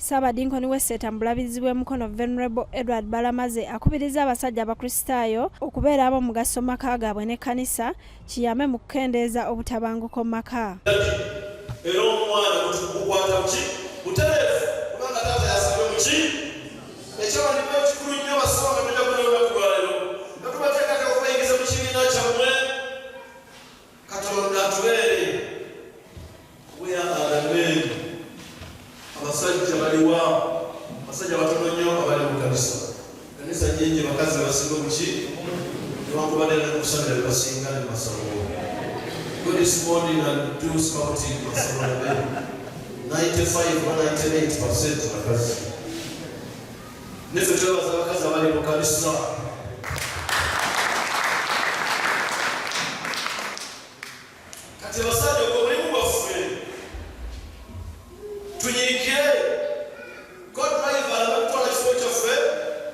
Saabadinkoni w'Essetta Mbulabizi w'Emukono Venerable Edward Balamaze akubiriza abasajja abakristaayo okubeera ab'omugaso mu maka gaabwe n'ekkanisa kiyame mu kukendeeza obutabanguko mu maka. Era omwana gukwata ki butereevu kubanga taata yasabye mu ki ekyawandibwa ekikulu nnyo basaba nga tujja kulonda ku lwaleero nga tubateekako okubayingiza mu kibiina kyammwe Katonda atubeere weyagalame. Abasajja baliwa abasajja batono nnyo abali mu kanisa nyingi bakazi basinga mu ki newankubadde nakusabira bebasinga ne basabo this morning and do scouting masaba 95 or 98% bakazi niffe twebaza abakazi abali mu kanisa. Kati basajja ogwo mulimu gwaffe tunyirikire co-driver abakutwala ekifo kyaffe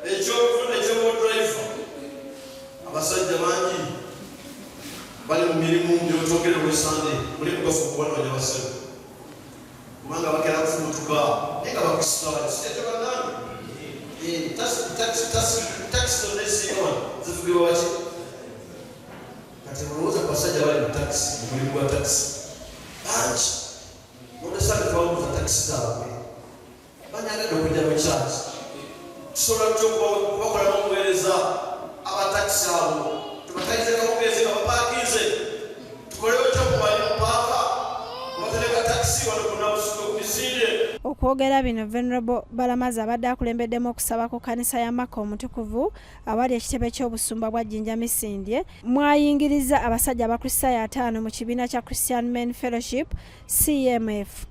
ekyokufuna ekyobo-driver. Abasajja bangi bali mu mirimu gyotwogere buli sande mulimu gwaffe okubanoonya basebe kubanga bagera kufumutuka naye nga bakristaayo sikyekyobanange takisi tonesinga zivugibwa baki kati mulowooza ku basajja bali mu takisi mu mulimu gwa takisi bangi nodesanga twabuuza takisi zaabwe banyagadde okujja mu kyaki tusobola tutya okubakolamu obuweereza abatakisi abo tubatayizeka mugezi nga bapaakinze tukolewo kyokubaali mu paaka obatereka takisi wano kunabusuka ku misinde. Okwogera bino Venerable Balamaze abadde akulembeddemu okusaba ku kkanisa ya Maka Omutukuvu awali ekitebe ky'obusumba bwa Jjinja Misindye mwayingiriza abasajja abakristaayo 5 mu kibiina kya Christian Men Fellowship CMF.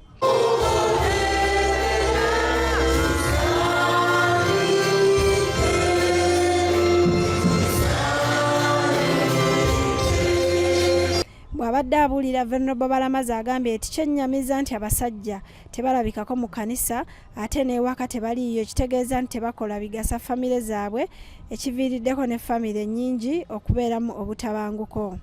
Bw'abadde abuulira Venerable Balamaze agambye eti kyennyamiza nti abasajja tebalabikako mu kanisa ate n'ewaka tebaliiyo, kitegeeza nti tebakola bigasa famire zaabwe ekiviiriddeko ne famire nnyingi okubeeramu obutabanguko.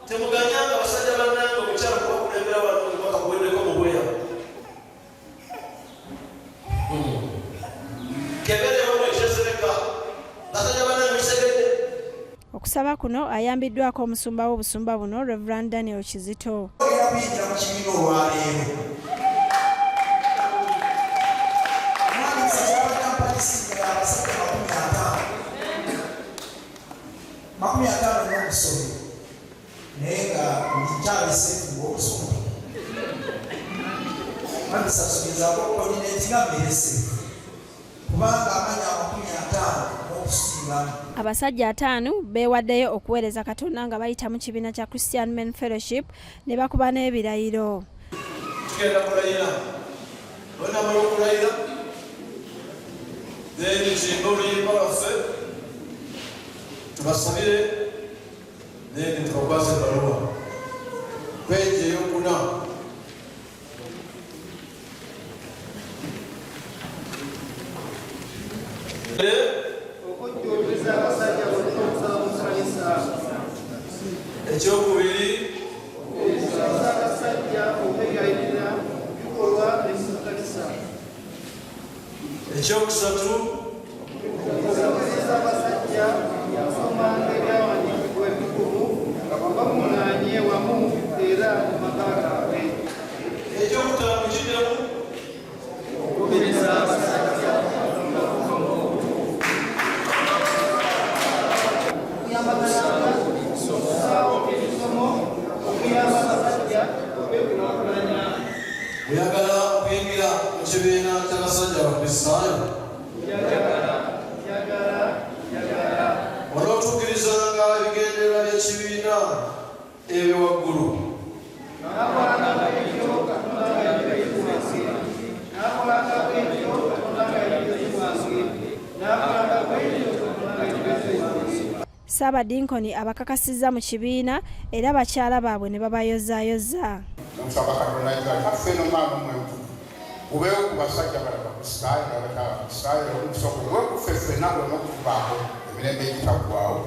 Temuganyanga abasajja bannange omukyala kubakulembera wano bakakuweddeko mu bweya keberewo ekyesereka basajja bannange kisegedde. Okusaba kuno ayambiddwako omusumba w'obusumba buno Reverend Daniel Kizito. Yabiyita mu kibiina olwaleero makumi ataano n'omusomi naye nga nkyalise ng'okusoma mandisasubizaako koordinate nga mmerese kubanga amanya 50 n'okusingamu. Abasajja 5 beewaddeyo okuweereza Katonda nga bayita mu kibiina kya Christian Men Fellowship ne bakuba n'ebirayiro. Tugenda kulayira olunamala okulayira then kimba oluyimba lwaffe tubasabire then tubakwasa ebbaluwa peegi ey'okuna ekyokubiri ekyokusatu ekyokutaano kiddemu oyagala okuyingira mu kibiina ky'abasajja abakristaayo onootukkirizanga ebigendererwa by'ekibiina ebyo waggulu. Saabadinkoni abakakasizza mu kibiina era bakyala baabwe ne babayozaayoza. Omusaba Katonda kaffe n'omwana omuntu gubeewo ku basajja balabakristaayo n'abatabakristaayo omusoko gwe kuffe ffenna gwonna okutubaako emirembe egitaggwaawo.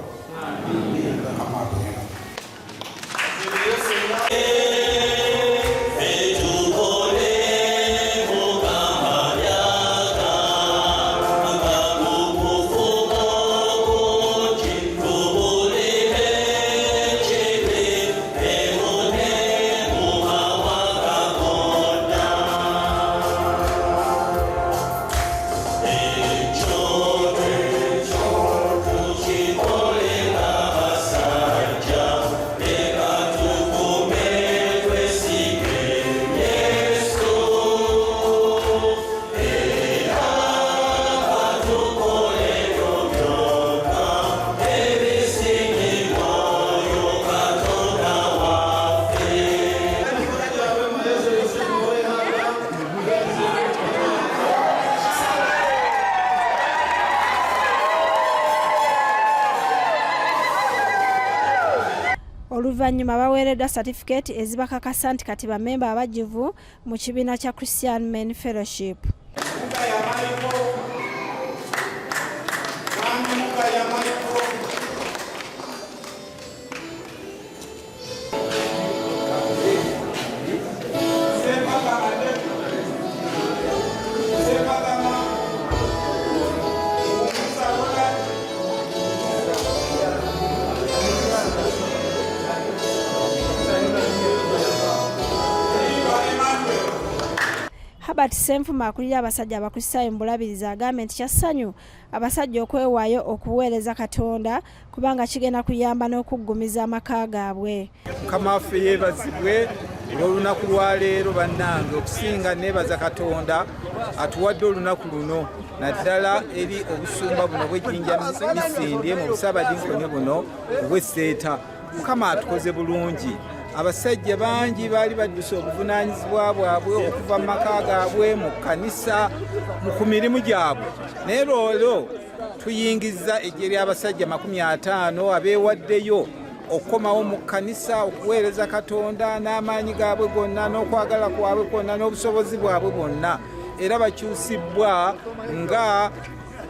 Oluvannyuma baweereddwa certificate ezibakakasa nti kati bamemba abajjuvu mu kibiina kya Christian Men Fellowship. Herbert Senfuma akulira abasajja abakristaayo mu bulabirizi agambye nti kyassanyu abasajja okwewaayo okuweereza Katonda kubanga kigenda kuyamba n'okuggumiza amaka gaabwe. Mukama waffe yeebazibwe olw'olunaku lwa leero bannange, okusinga neebaza Katonda atuwadde olunaku luno naddala eri obusumba buno bw'Ejjinja Misinde mu Busaabadinkoni buno obw'Esseeta. Mukama atukoze bulungi. Abasajja bangi baali badduse obuvunaanyizibwa bwabwe okuva mu maka gaabwe mu kkanisa ku mirimu gyabwe, naye leero tuyingiza eggye ly'abasajja 50 abeewaddeyo okukomawo mu kkanisa okuweereza Katonda n'amaanyi gaabwe gonna n'okwagala kwabwe kwonna n'obusobozi bwabwe bwonna, era bakyusibwa nga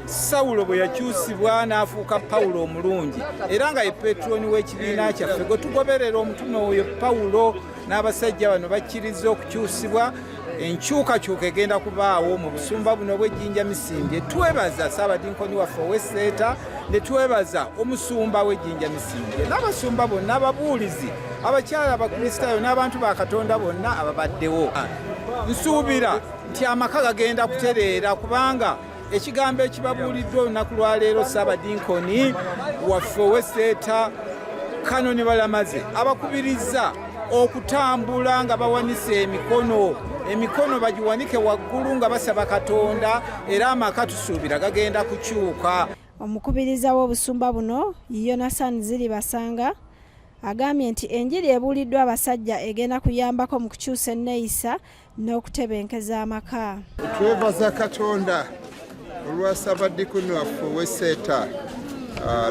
Sawulo bwe yakyusibwa n'afuuka Pawulo omulungi, era nga ye Petroni w'ekibiina kyaffe gwe tugoberera omutume oyo Pawulo n'abasajja bano bakkiriza okukyusibwa. Enkyukakyuka egenda kubaawo mu busumba buno bw'Ejjinja Misinde. Twebaza Ssaabadinkoni waffe ow'Esseeta ne twebaza omusumba w'Ejjinja Misinde n'abasumba bonna, ababuulizi, abakyala abakristaayo n'abantu ba Katonda bonna ababaddewo. Nsuubira nti amaka gagenda kutereera kubanga ekigambo ekibabuuliddwa olunaku lwa leero Ssaabadinkoni waffe ow'Esseeta Kanoni Balamaze abakubiriza okutambula nga bawanise emikono bagiwanike waggulu nga basaba Katonda, era amaka tusuubira gagenda kukyuka. Omukubiriza w'obusumba buno Yonasan Ziribasanga agambye nti enjiri ebuuliddwa abasajja egenda kuyambako mu kukyusa enneeyisa n'okutebenkeza amaka. Twebaza Katonda olwa Ssaabadinkoni waffe ow'Esseeta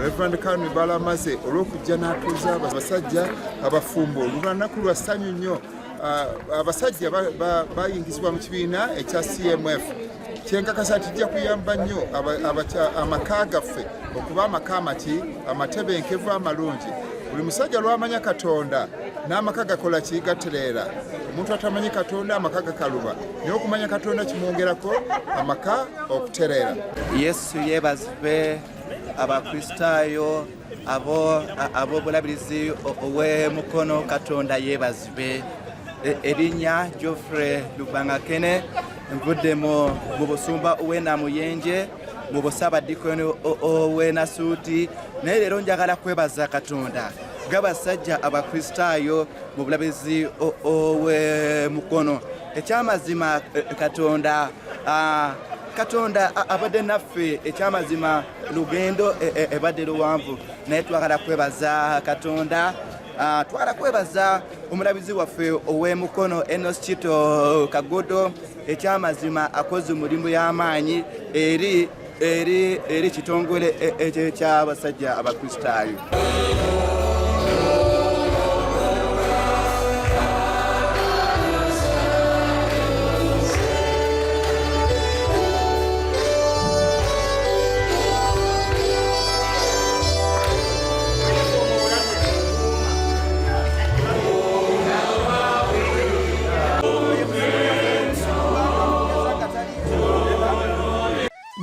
Reverend Kanoni Balamaze olw'okujja n'atuuza abasajja abafumbo. Olunaku lwa ssanyu nnyo. Abasajja bayingizibwa mu kibiina ekya CMF. Kyenkakasa kijja kuyamba nnyo amaka gaffe okuba amaka amatebenkevu amalungi. Buli musajja lw'amanya Katonda n'amaka gakola ki gatereera. Omuntu atamanyi Katonda amaka gakaluba, naye okumanya Katonda kimwongerako amaka okutereera. Yesu yeebazibwe, abakristaayo ab'obulabirizi ow'emukono Katonda yeebazibwe. Erinnya Geoffrey Lubangakene, nvudde mu busumba ow'Enamuyenje mu Busaabadinkoni ow'Enasuuti, naye leero njagala kwebaza Katonda g'abasajja abakristaayo mu bulabirizi ow'emukono. Ekyamazima Katonda abadde naffe, ekyamazima lugendo ebadde luwanvu, naye twagala kwebaza Katonda. Twala kwebaza omulabizi waffe ow'emukono Enos Kito Kagodo, ekyamazima akoze omulimu y'amaanyi eri kitongole eky'abasajja abakristaayo.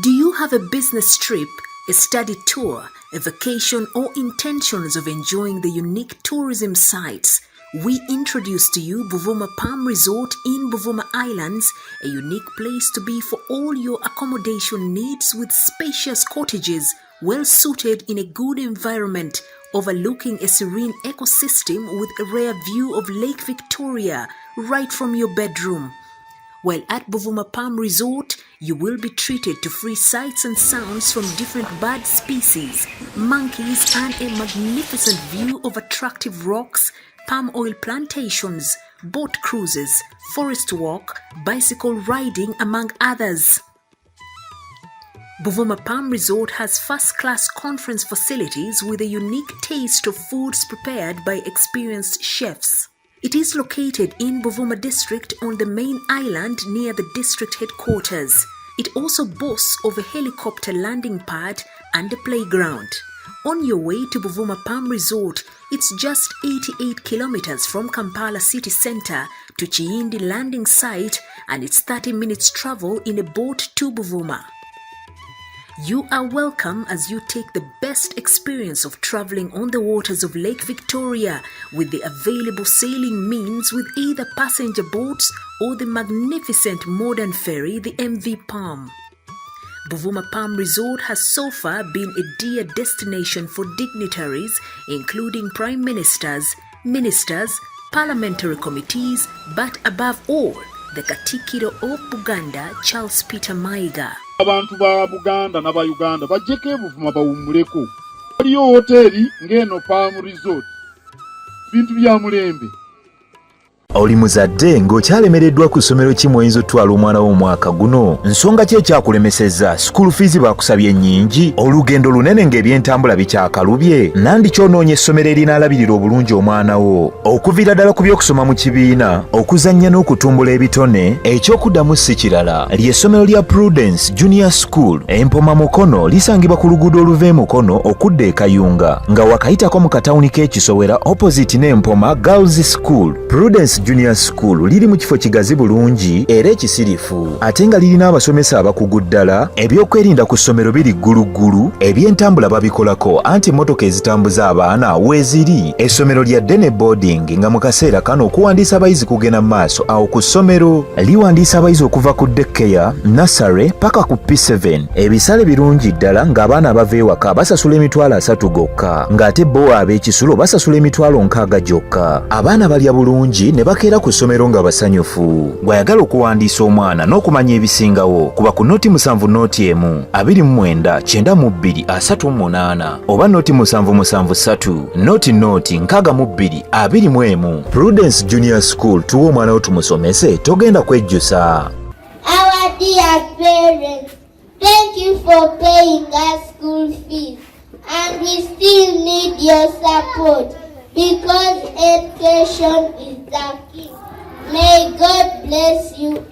Do you have a business trip, a study tour, a vacation, or intentions of enjoying the unique tourism sites? We introduce to you Buvuma Palm Resort in Buvuma Islands, a unique place to be for all your accommodation needs with spacious cottages, well suited in a good environment, overlooking a serene ecosystem with a rare view of Lake Victoria right from your bedroom. While at Buvuma Palm Resort, you will be treated to free sights and sounds from different bird species, monkeys, and a magnificent view of attractive rocks, palm oil plantations, boat cruises, forest walk, bicycle riding, among others. Buvuma Palm Resort has first-class conference facilities with a unique taste of foods prepared by experienced chefs. It is located in Buvuma district on the main island near the district headquarters. It also boasts of a helicopter landing pad and a playground. On your way to Buvuma Palm Resort, it's just 88 kilometers from Kampala city centre to Chiindi landing site, and it's 30 minutes travel in a boat to Buvuma. You are welcome as you take the best experience of traveling on the waters of Lake Victoria with the available sailing means with either passenger boats or the magnificent modern ferry, the MV Palm. Buvuma Palm Resort has so far been a dear destination for dignitaries, including prime ministers, ministers, parliamentary committees, but above all, the Katikiro of Buganda, Charles Peter Mayiga. Abantu ba Buganda na ba Uganda bajjeko Buvuma bawummuleko. Waliyo hoteri ng'eno Palm Resort. Bintu bya mulembe. Oli muzadde ng'okyalemereddwa ku ssomero ki mw'oyinza otwala omwana w'omwaka guno? Nsonga ki ekyakulemesezza? School fees baakusabye nnyingi? Olugendo lunene ng'ebyentambula bikyakalubye? Nandi ky'onoonya essomero erinaalabirira obulungi omwana wo? Okuviira ddala ku by'okusoma mu kibiina, okuzannya n'okutumbula ebitone, ekyokuddamu si kirala. Ly'essomero lya Prudence Junior School, Empoma Mukono, lisangibwa ku luguudo oluva e Mukono okudda e Kayunga, nga wakayitako mu katawuni k'Ekisowera opposite n'Empoma Girls School. Prudence Junior School liri mu kifo kigazi bulungi era ekisirifu, ate nga lirina abasomesa abakugu ddala, ebyokwerinda ku ssomero biri gguluggulu, ebyentambula babikolako anti emmotoka ezitambuza abaana weeziri. Essomero lya ddene boarding nga mu kaseera kano okuwandiisa abayizi kugenda mu maaso awo ku ssomero. Liwandiisa abayizi okuva ku daycare, nursery paka ku P7. Ebisale birungi ddala ng'abaana abava ewaka basasula emitwalo 3 gokka, ng'ate bo ab'ekisulo basasula emitwalo 6 gyokka. Abaana balya bulungi ne bakeera ku ssomero nga basanyufu. Bw'ayagala okuwandiisa omwana n'okumanya ebisingawo, kuba ku noti 7 noti 1 29 92 38 oba noti 773 noti 62 21. Prudence Junior School, tuwa omwana wo tumusomese, togenda kwejjusa. Our dear parents, thank you for paying us school fees, and we still need your support because education is the key. May God bless you